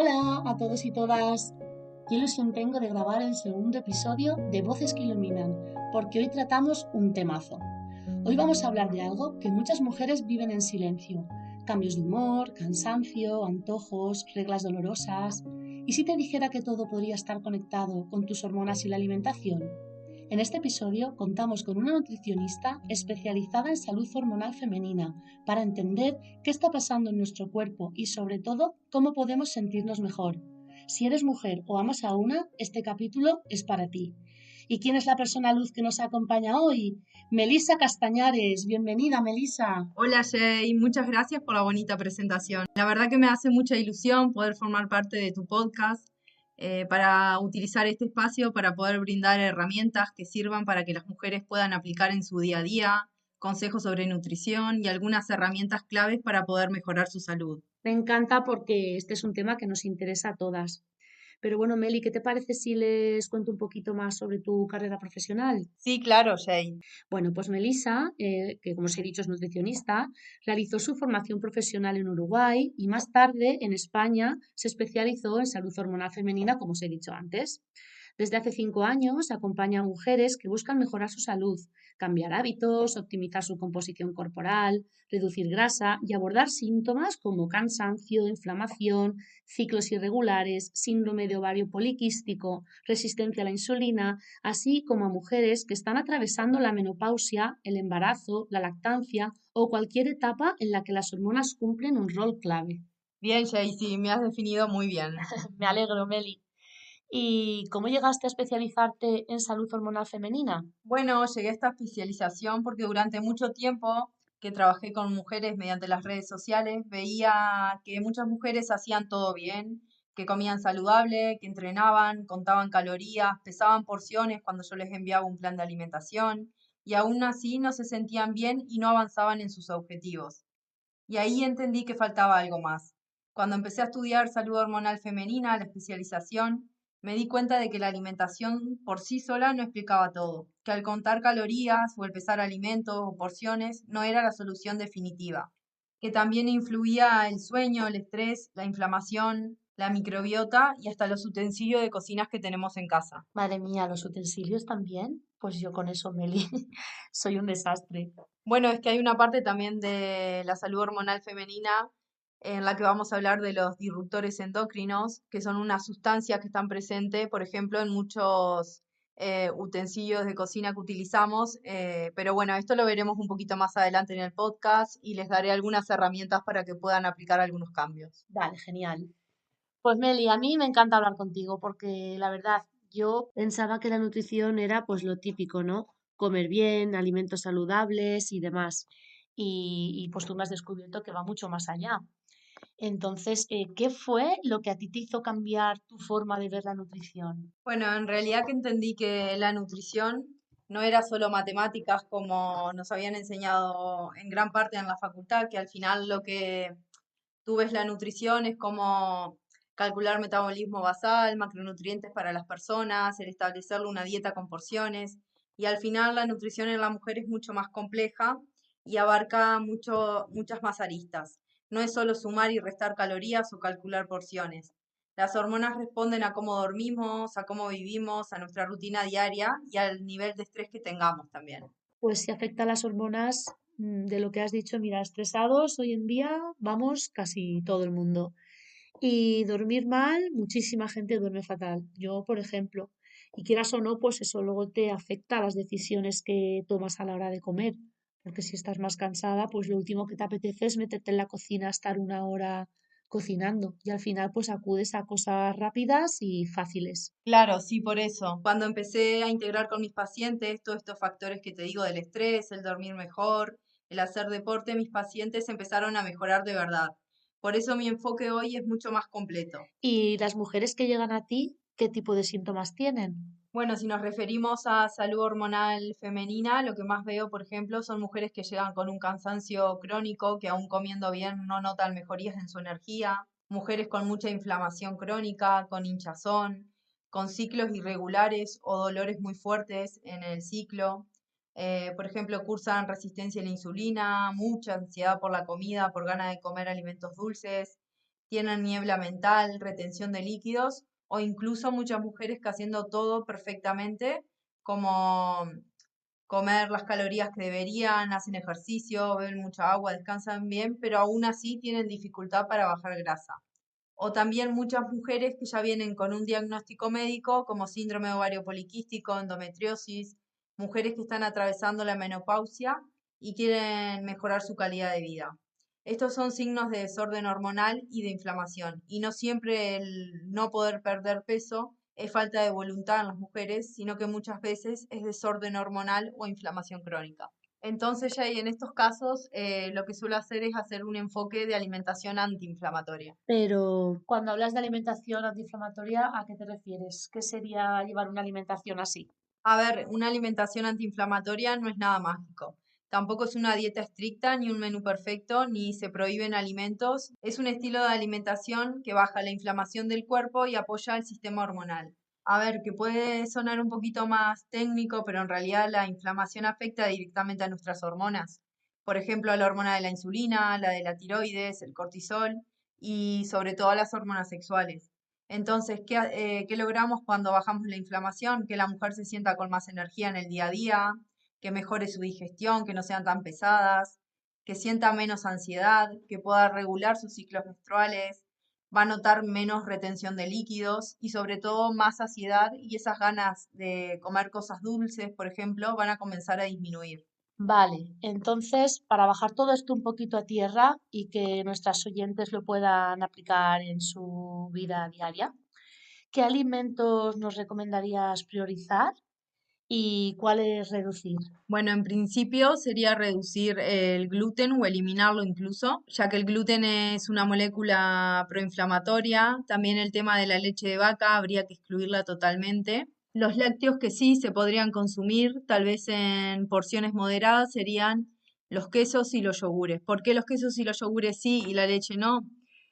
Hola a todos y todas. Qué ilusión tengo de grabar el segundo episodio de Voces que Iluminan, porque hoy tratamos un temazo. Hoy vamos a hablar de algo que muchas mujeres viven en silencio. Cambios de humor, cansancio, antojos, reglas dolorosas. ¿Y si te dijera que todo podría estar conectado con tus hormonas y la alimentación? En este episodio contamos con una nutricionista especializada en salud hormonal femenina para entender qué está pasando en nuestro cuerpo y sobre todo cómo podemos sentirnos mejor. Si eres mujer o amas a una, este capítulo es para ti. ¿Y quién es la persona luz que nos acompaña hoy? Melisa Castañares. Bienvenida, Melisa. Hola Jay, muchas gracias por la bonita presentación. La verdad que me hace mucha ilusión poder formar parte de tu podcast para utilizar este espacio para poder brindar herramientas que sirvan para que las mujeres puedan aplicar en su día a día, consejos sobre nutrición y algunas herramientas claves para poder mejorar su salud. Me encanta porque este es un tema que nos interesa a todas. Pero bueno, Meli, ¿qué te parece si les cuento un poquito más sobre tu carrera profesional? Sí, claro, Jay. Bueno, pues Melissa, que como os he dicho es nutricionista, realizó su formación profesional en Uruguay y más tarde en España se especializó en salud hormonal femenina, como os he dicho antes. Desde hace 5 años acompaña a mujeres que buscan mejorar su salud, cambiar hábitos, optimizar su composición corporal, reducir grasa y abordar síntomas como cansancio, inflamación, ciclos irregulares, síndrome de ovario poliquístico, resistencia a la insulina, así como a mujeres que están atravesando la menopausia, el embarazo, la lactancia o cualquier etapa en la que las hormonas cumplen un rol clave. Bien, Jay, sí, me has definido muy bien. Me alegro, Meli. ¿Y cómo llegaste a especializarte en salud hormonal femenina? Bueno, llegué a esta especialización porque durante mucho tiempo que trabajé con mujeres mediante las redes sociales, veía que muchas mujeres hacían todo bien, que comían saludable, que entrenaban, contaban calorías, pesaban porciones cuando yo les enviaba un plan de alimentación, y aún así no se sentían bien y no avanzaban en sus objetivos. Y ahí entendí que faltaba algo más. Cuando empecé a estudiar salud hormonal femenina, la especialización, me di cuenta de que la alimentación por sí sola no explicaba todo, que al contar calorías o el pesar alimentos o porciones no era la solución definitiva, que también influía el sueño, el estrés, la inflamación, la microbiota y hasta los utensilios de cocinas que tenemos en casa. Madre mía, ¿los utensilios también? Pues yo con eso, Meli, soy un desastre. Bueno, es que hay una parte también de la salud hormonal femenina en la que vamos a hablar de los disruptores endocrinos, que son unas sustancias que están presentes, por ejemplo, en muchos utensilios de cocina que utilizamos. Pero bueno, esto lo veremos un poquito más adelante en el podcast y les daré algunas herramientas para que puedan aplicar algunos cambios. Vale, genial. Pues Meli, a mí me encanta hablar contigo porque la verdad, yo pensaba que la nutrición era pues lo típico, ¿no? Comer bien, alimentos saludables y demás. Y pues tú me has descubierto que va mucho más allá. Entonces, ¿qué fue lo que a ti te hizo cambiar tu forma de ver la nutrición? Bueno, en realidad que entendí que la nutrición no era solo matemáticas como nos habían enseñado en gran parte en la facultad, que al final lo que tú ves la nutrición es como calcular metabolismo basal, macronutrientes para las personas, el establecerle una dieta con porciones. Y al final la nutrición en la mujer es mucho más compleja y abarca muchas más aristas. No es solo sumar y restar calorías o calcular porciones. Las hormonas responden a cómo dormimos, a cómo vivimos, a nuestra rutina diaria y al nivel de estrés que tengamos también. Pues si afecta a las hormonas, de lo que has dicho, mira, estresados hoy en día vamos casi todo el mundo. Y dormir mal, muchísima gente duerme fatal. Yo, por ejemplo, y quieras o no, pues eso luego te afecta a las decisiones que tomas a la hora de comer. Porque si estás más cansada, pues lo último que te apetece es meterte en la cocina, estar una hora cocinando. Y al final, pues acudes a cosas rápidas y fáciles. Claro, sí, por eso. Cuando empecé a integrar con mis pacientes todos estos factores que te digo del estrés, el dormir mejor, el hacer deporte, mis pacientes empezaron a mejorar de verdad. Por eso mi enfoque hoy es mucho más completo. Y las mujeres que llegan a ti, ¿qué tipo de síntomas tienen? Bueno, si nos referimos a salud hormonal femenina, lo que más veo, por ejemplo, son mujeres que llegan con un cansancio crónico, que aún comiendo bien no notan mejorías en su energía, mujeres con mucha inflamación crónica, con hinchazón, con ciclos irregulares o dolores muy fuertes en el ciclo. Por ejemplo, cursan resistencia a la insulina, mucha ansiedad por la comida, por ganas de comer alimentos dulces, tienen niebla mental, retención de líquidos o incluso muchas mujeres que haciendo todo perfectamente, como comer las calorías que deberían, hacen ejercicio, beben mucha agua, descansan bien, pero aún así tienen dificultad para bajar grasa. O también muchas mujeres que ya vienen con un diagnóstico médico como síndrome ovario poliquístico, endometriosis, mujeres que están atravesando la menopausia y quieren mejorar su calidad de vida. Estos son signos de desorden hormonal y de inflamación, y no siempre el no poder perder peso es falta de voluntad en las mujeres, sino que muchas veces es desorden hormonal o inflamación crónica. Entonces, ya en estos casos, lo que suelo hacer es hacer un enfoque de alimentación antiinflamatoria. Pero cuando hablas de alimentación antiinflamatoria, ¿a qué te refieres? ¿Qué sería llevar una alimentación así? A ver, una alimentación antiinflamatoria no es nada mágico. Tampoco es una dieta estricta, ni un menú perfecto, ni se prohíben alimentos. Es un estilo de alimentación que baja la inflamación del cuerpo y apoya el sistema hormonal. A ver, que puede sonar un poquito más técnico, pero en realidad la inflamación afecta directamente a nuestras hormonas. Por ejemplo, a la hormona de la insulina, la de la tiroides, el cortisol y sobre todo a las hormonas sexuales. Entonces, ¿qué logramos cuando bajamos la inflamación? Que la mujer se sienta con más energía en el día a día, que mejore su digestión, que no sean tan pesadas, que sienta menos ansiedad, que pueda regular sus ciclos menstruales, va a notar menos retención de líquidos y sobre todo más saciedad y esas ganas de comer cosas dulces, por ejemplo, van a comenzar a disminuir. Vale, entonces, para bajar todo esto un poquito a tierra y que nuestras oyentes lo puedan aplicar en su vida diaria, ¿qué alimentos nos recomendarías priorizar y cuáles reducir? Bueno, en principio sería reducir el gluten o eliminarlo incluso, ya que el gluten es una molécula proinflamatoria. También el tema de la leche de vaca habría que excluirla totalmente. Los lácteos que sí se podrían consumir, tal vez en porciones moderadas, serían los quesos y los yogures. ¿Por qué los quesos y los yogures sí y la leche no?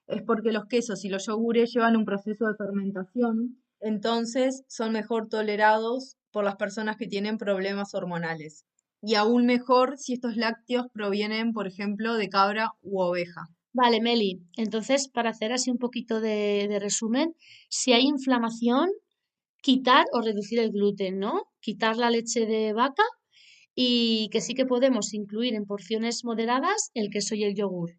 Es porque los quesos y los yogures llevan un proceso de fermentación, entonces son mejor tolerados por las personas que tienen problemas hormonales. Y aún mejor si estos lácteos provienen, por ejemplo, de cabra u oveja. Vale, Meli, entonces, para hacer así un poquito de resumen, si hay inflamación, quitar o reducir el gluten, ¿no? Quitar la leche de vaca y que sí que podemos incluir en porciones moderadas el queso y el yogur,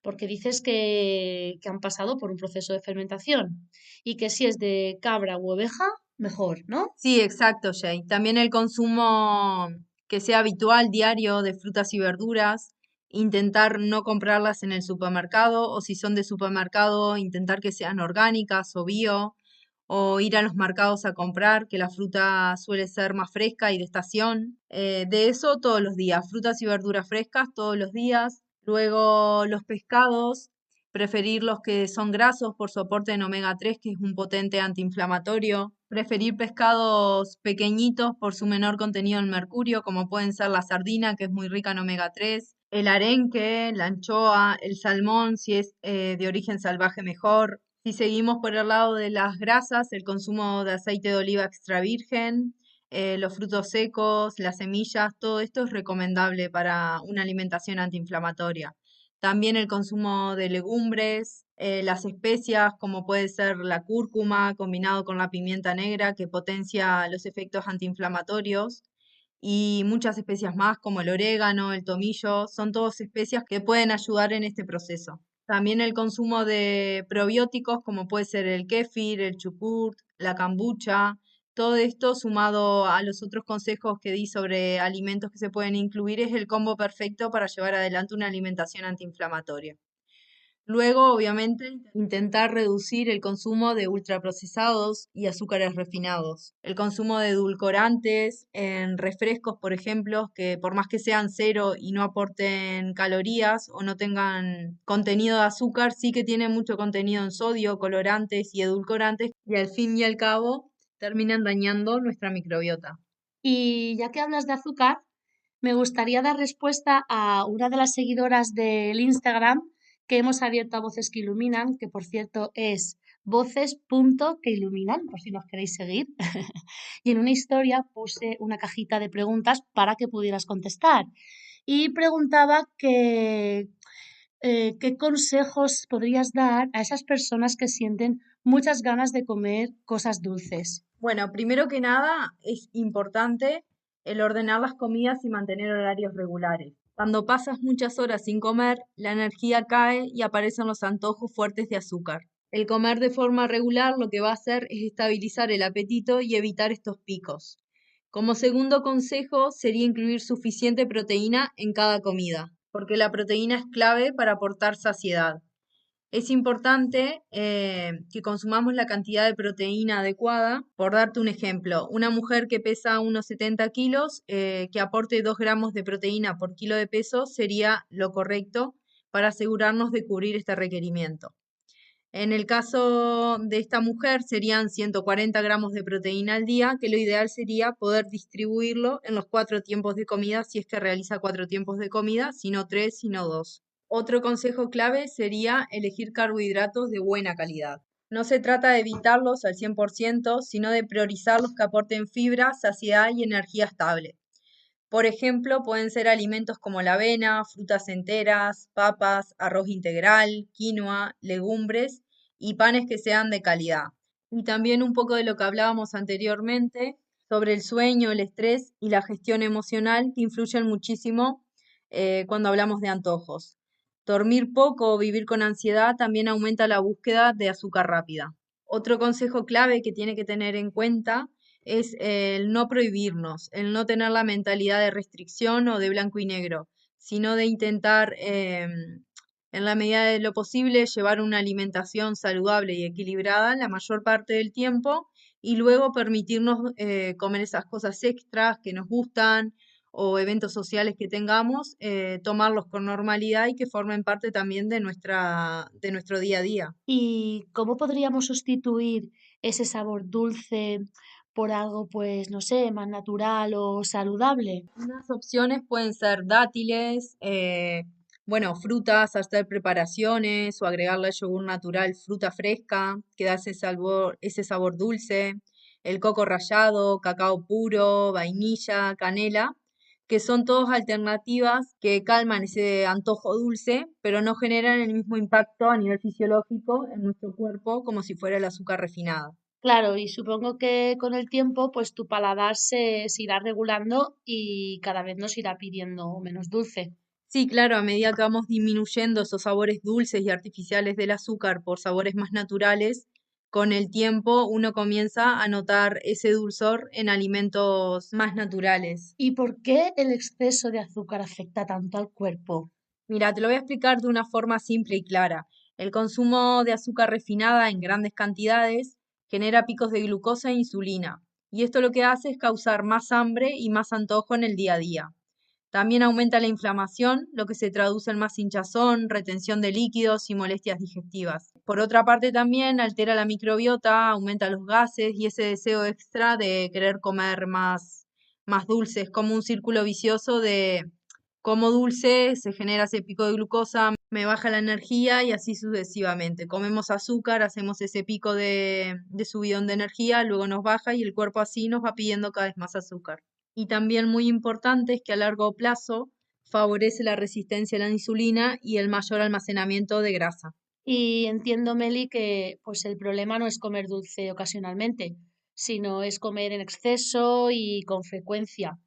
porque dices que han pasado por un proceso de fermentación y que si es de cabra u oveja, mejor, ¿no? Sí, exacto, Jay. También el consumo que sea habitual, diario, de frutas y verduras, intentar no comprarlas en el supermercado o si son de supermercado, intentar que sean orgánicas o bio, o ir a los mercados a comprar, que la fruta suele ser más fresca y de estación. De eso todos los días, frutas y verduras frescas todos los días. Luego los pescados, preferir los que son grasos por su aporte en omega 3, que es un potente antiinflamatorio. Preferir pescados pequeñitos por su menor contenido en mercurio, como pueden ser la sardina, que es muy rica en omega 3, el arenque, la anchoa, el salmón, si es de origen salvaje mejor. Si seguimos por el lado de las grasas, el consumo de aceite de oliva extra virgen, los frutos secos, las semillas, todo esto es recomendable para una alimentación antiinflamatoria. También el consumo de legumbres, las especias como puede ser la cúrcuma combinado con la pimienta negra que potencia los efectos antiinflamatorios y muchas especias más como el orégano, el tomillo, son todas especias que pueden ayudar en este proceso. También el consumo de probióticos como puede ser el kéfir, el chucrut, la kombucha, todo esto sumado a los otros consejos que di sobre alimentos que se pueden incluir es el combo perfecto para llevar adelante una alimentación antiinflamatoria. Luego, obviamente, intentar reducir el consumo de ultraprocesados y azúcares refinados. El consumo de edulcorantes en refrescos, por ejemplo, que por más que sean cero y no aporten calorías o no tengan contenido de azúcar, sí que tienen mucho contenido en sodio, colorantes y edulcorantes y al fin y al cabo terminan dañando nuestra microbiota. Y ya que hablas de azúcar, me gustaría dar respuesta a una de las seguidoras del Instagram que hemos abierto a Voces que Iluminan, que por cierto es voces.queiluminan, por si nos queréis seguir. Y en una historia puse una cajita de preguntas para que pudieras contestar. Y preguntaba que ¿Qué consejos podrías dar a esas personas que sienten muchas ganas de comer cosas dulces? Bueno, primero que nada es importante el ordenar las comidas y mantener horarios regulares. Cuando pasas muchas horas sin comer, la energía cae y aparecen los antojos fuertes de azúcar. El comer de forma regular lo que va a hacer es estabilizar el apetito y evitar estos picos. Como segundo consejo sería incluir suficiente proteína en cada comida, porque la proteína es clave para aportar saciedad. Es importante que consumamos la cantidad de proteína adecuada. Por darte un ejemplo, una mujer que pesa unos 70 kilos, que aporte 2 gramos de proteína por kilo de peso sería lo correcto para asegurarnos de cubrir este requerimiento. En el caso de esta mujer serían 140 gramos de proteína al día, que lo ideal sería poder distribuirlo en los 4 tiempos de comida, si es que realiza 4 tiempos de comida, si no 3, si no 2. Otro consejo clave sería elegir carbohidratos de buena calidad. No se trata de evitarlos al 100%, sino de priorizar los que aporten fibra, saciedad y energía estable. Por ejemplo, pueden ser alimentos como la avena, frutas enteras, papas, arroz integral, quinoa, legumbres y panes que sean de calidad. Y también un poco de lo que hablábamos anteriormente sobre el sueño, el estrés y la gestión emocional que influyen muchísimo cuando hablamos de antojos. Dormir poco o vivir con ansiedad también aumenta la búsqueda de azúcar rápida. Otro consejo clave que tiene que tener en cuenta es el no prohibirnos, el no tener la mentalidad de restricción o de blanco y negro, sino de intentar, en la medida de lo posible, llevar una alimentación saludable y equilibrada la mayor parte del tiempo y luego permitirnos comer esas cosas extras que nos gustan o eventos sociales que tengamos, tomarlos con normalidad y que formen parte también de nuestro día a día. ¿Y cómo podríamos sustituir ese sabor dulce por algo, pues, no sé, más natural o saludable? Unas opciones pueden ser dátiles, bueno, frutas, hacer preparaciones o agregarle al yogur natural fruta fresca, que da ese sabor dulce, el coco rallado, cacao puro, vainilla, canela, que son todas alternativas que calman ese antojo dulce, pero no generan el mismo impacto a nivel fisiológico en nuestro cuerpo como si fuera el azúcar refinada. Claro, y supongo que con el tiempo, pues tu paladar se irá regulando y cada vez nos irá pidiendo menos dulce. Sí, claro, a medida que vamos disminuyendo esos sabores dulces y artificiales del azúcar por sabores más naturales, con el tiempo uno comienza a notar ese dulzor en alimentos más naturales. ¿Y por qué el exceso de azúcar afecta tanto al cuerpo? Mira, te lo voy a explicar de una forma simple y clara. El consumo de azúcar refinada en grandes cantidades genera picos de glucosa e insulina, y esto lo que hace es causar más hambre y más antojo en el día a día. También aumenta la inflamación, lo que se traduce en más hinchazón, retención de líquidos y molestias digestivas. Por otra parte, también altera la microbiota, aumenta los gases y ese deseo extra de querer comer más dulces, como un círculo vicioso de como dulce, se genera ese pico de glucosa, me baja la energía y así sucesivamente. Comemos azúcar, hacemos ese pico de subidón de energía, luego nos baja y el cuerpo así nos va pidiendo cada vez más azúcar. Y también muy importante es que a largo plazo favorece la resistencia a la insulina y el mayor almacenamiento de grasa. Y entiendo, Meli, que pues el problema no es comer dulce ocasionalmente, sino es comer en exceso y con frecuencia.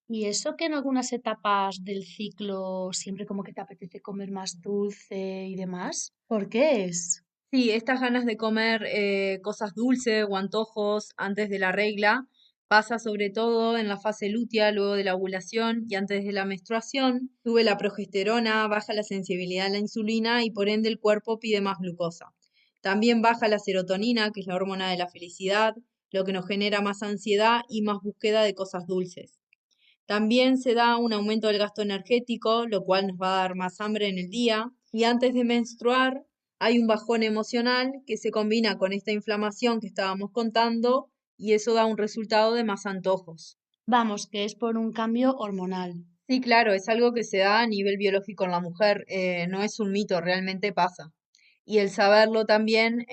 Y eso que en algunas etapas del ciclo siempre como que te apetece comer más dulce y demás, ¿por qué es? Sí, estas ganas de comer cosas dulces o antojos antes de la regla pasa sobre todo en la fase lútea, luego de la ovulación y antes de la menstruación. Sube la progesterona, baja la sensibilidad a la insulina y por ende el cuerpo pide más glucosa. También baja la serotonina, que es la hormona de la felicidad, lo que nos genera más ansiedad y más búsqueda de cosas dulces. También se da un aumento del gasto energético, lo cual nos va a dar más hambre en el día. Y antes de menstruar hay un bajón emocional que se combina con esta inflamación que estábamos contando y eso da un resultado de más antojos. Vamos, que es por un cambio hormonal. Sí, claro, es algo que se da a nivel biológico en la mujer, no es un mito, realmente pasa. Y el saberlo también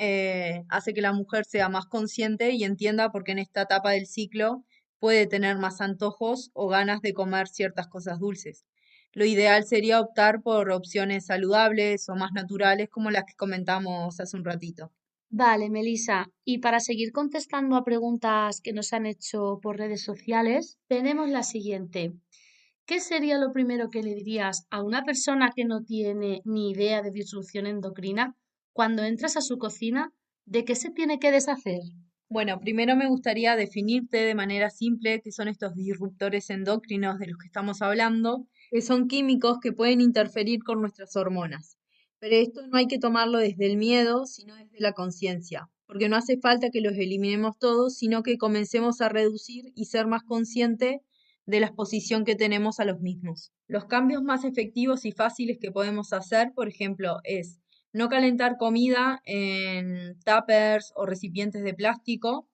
hace que la mujer sea más consciente y entienda por qué en esta etapa del ciclo puede tener más antojos o ganas de comer ciertas cosas dulces. Lo ideal sería optar por opciones saludables o más naturales como las que comentamos hace un ratito. Vale, Melissa. Y para seguir contestando a preguntas que nos han hecho por redes sociales, tenemos la siguiente. ¿Qué sería lo primero que le dirías a una persona que no tiene ni idea de disrupción endocrina cuando entras a su cocina? ¿De qué se tiene que deshacer? Bueno, primero me gustaría definirte de manera simple qué son estos disruptores endocrinos de los que estamos hablando, que son químicos que pueden interferir con nuestras hormonas. Pero esto no hay que tomarlo desde el miedo, sino desde la conciencia, porque no hace falta que los eliminemos todos, sino que comencemos a reducir y ser más consciente de la exposición que tenemos a los mismos. Los cambios más efectivos y fáciles que podemos hacer, por ejemplo, es no calentar comida en tuppers o recipientes de plástico.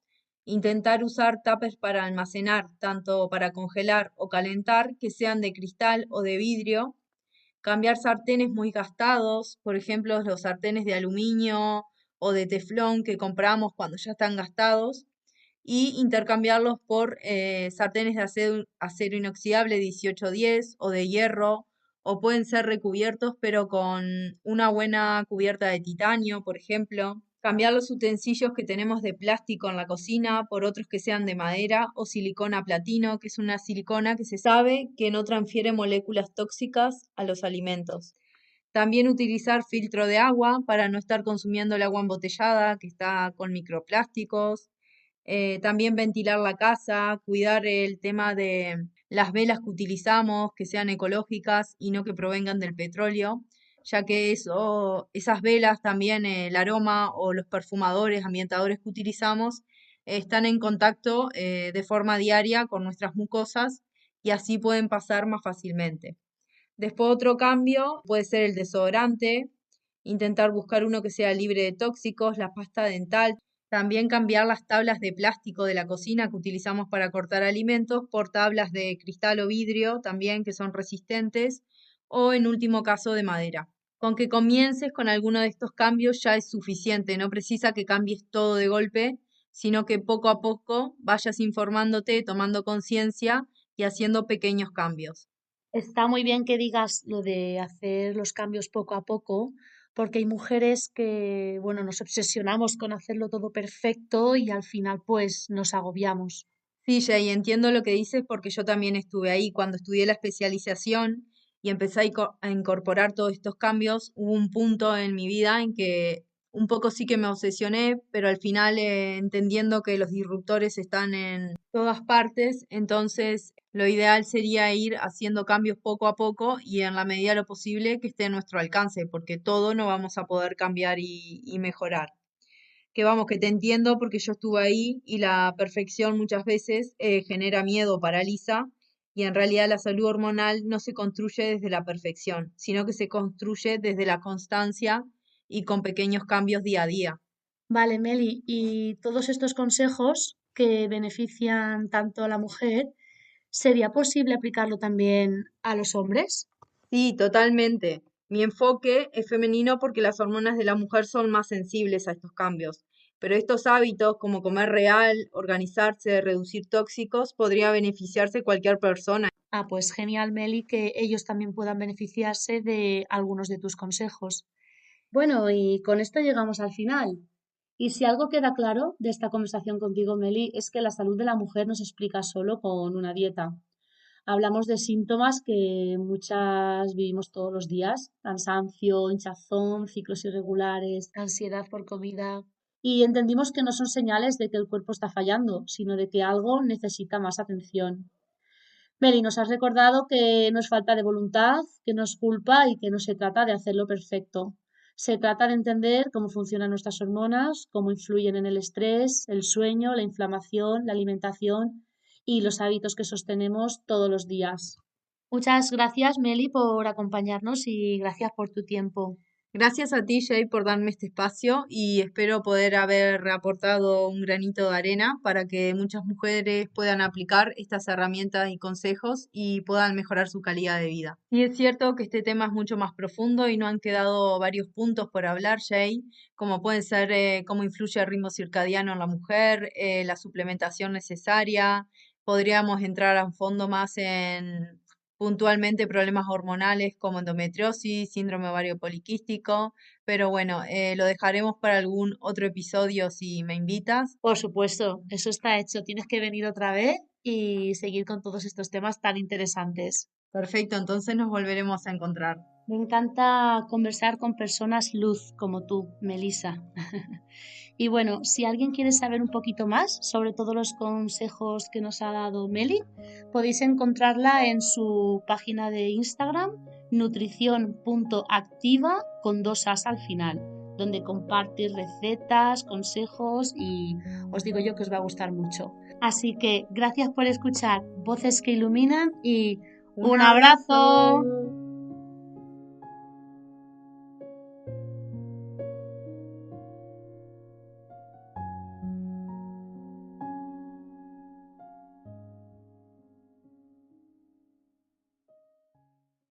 Intentar usar tuppers para almacenar, tanto para congelar o calentar, que sean de cristal o de vidrio. Cambiar sartenes muy gastados, por ejemplo, los sartenes de aluminio o de teflón que compramos cuando ya están gastados y intercambiarlos por sartenes de acero inoxidable 1810 o de hierro, o pueden ser recubiertos pero con una buena cubierta de titanio, por ejemplo. Cambiar los utensilios que tenemos de plástico en la cocina por otros que sean de madera o silicona platino, que es una silicona que se sabe que no transfiere moléculas tóxicas a los alimentos. También utilizar filtro de agua para no estar consumiendo el agua embotellada que está con microplásticos. También ventilar la casa, cuidar el tema de las velas que utilizamos, que sean ecológicas y no que provengan del petróleo, ya que esas velas también, el aroma o los perfumadores, ambientadores que utilizamos, están en contacto de forma diaria con nuestras mucosas y así pueden pasar más fácilmente. Después otro cambio puede ser el desodorante, intentar buscar uno que sea libre de tóxicos, la pasta dental, también cambiar las tablas de plástico de la cocina que utilizamos para cortar alimentos por tablas de cristal o vidrio también que son resistentes o en último caso de madera. Con que comiences con alguno de estos cambios ya es suficiente, no precisa que cambies todo de golpe, sino que poco a poco vayas informándote, tomando conciencia y haciendo pequeños cambios. Está muy bien que digas lo de hacer los cambios poco a poco, porque hay mujeres que, bueno, nos obsesionamos con hacerlo todo perfecto y al final pues nos agobiamos. Sí, Jay, entiendo lo que dices porque yo también estuve ahí cuando estudié la especialización y empecé a incorporar todos estos cambios. Hubo un punto en mi vida en que un poco sí que me obsesioné, pero al final entendiendo que los disruptores están en todas partes, entonces lo ideal sería ir haciendo cambios poco a poco y en la medida de lo posible que esté a nuestro alcance, porque todo no vamos a poder cambiar y mejorar. Que vamos, que te entiendo porque yo estuve ahí y la perfección muchas veces genera miedo, paraliza, y en realidad la salud hormonal no se construye desde la perfección, sino que se construye desde la constancia y con pequeños cambios día a día. Vale, Meli, y todos estos consejos que benefician tanto a la mujer, ¿sería posible aplicarlo también a los hombres? Sí, totalmente. Mi enfoque es femenino porque las hormonas de la mujer son más sensibles a estos cambios, pero estos hábitos como comer real, organizarse, reducir tóxicos, podría beneficiarse cualquier persona. Ah, pues genial, Meli, que ellos también puedan beneficiarse de algunos de tus consejos. Bueno, y con esto llegamos al final. Y si algo queda claro de esta conversación contigo, Meli, es que la salud de la mujer no se explica solo con una dieta. Hablamos de síntomas que muchas vivimos todos los días: cansancio, hinchazón, ciclos irregulares, ansiedad por comida. Y entendimos que no son señales de que el cuerpo está fallando, sino de que algo necesita más atención. Meli, nos has recordado que no es falta de voluntad, que no es culpa y que no se trata de hacerlo perfecto. Se trata de entender cómo funcionan nuestras hormonas, cómo influyen en el estrés, el sueño, la inflamación, la alimentación y los hábitos que sostenemos todos los días. Muchas gracias, Meli, por acompañarnos y gracias por tu tiempo. Gracias a ti, Jay, por darme este espacio y espero poder haber aportado un granito de arena para que muchas mujeres puedan aplicar estas herramientas y consejos y puedan mejorar su calidad de vida. Y es cierto que este tema es mucho más profundo y no han quedado varios puntos por hablar, Jay, como pueden ser cómo influye el ritmo circadiano en la mujer, la suplementación necesaria. Podríamos entrar a un fondo más en puntualmente problemas hormonales como endometriosis, síndrome ovario poliquístico, pero bueno, lo dejaremos para algún otro episodio si me invitas. Por supuesto, eso está hecho. Tienes que venir otra vez y seguir con todos estos temas tan interesantes. Perfecto, entonces nos volveremos a encontrar. Me encanta conversar con personas luz como tú, Melissa. Y bueno, si alguien quiere saber un poquito más sobre todos los consejos que nos ha dado Meli, podéis encontrarla en su página de Instagram, nutrición.activa con 2 as al final, donde comparte recetas, consejos y os digo yo que os va a gustar mucho. Así que gracias por escuchar Voces que Iluminan y Un un abrazo. abrazo.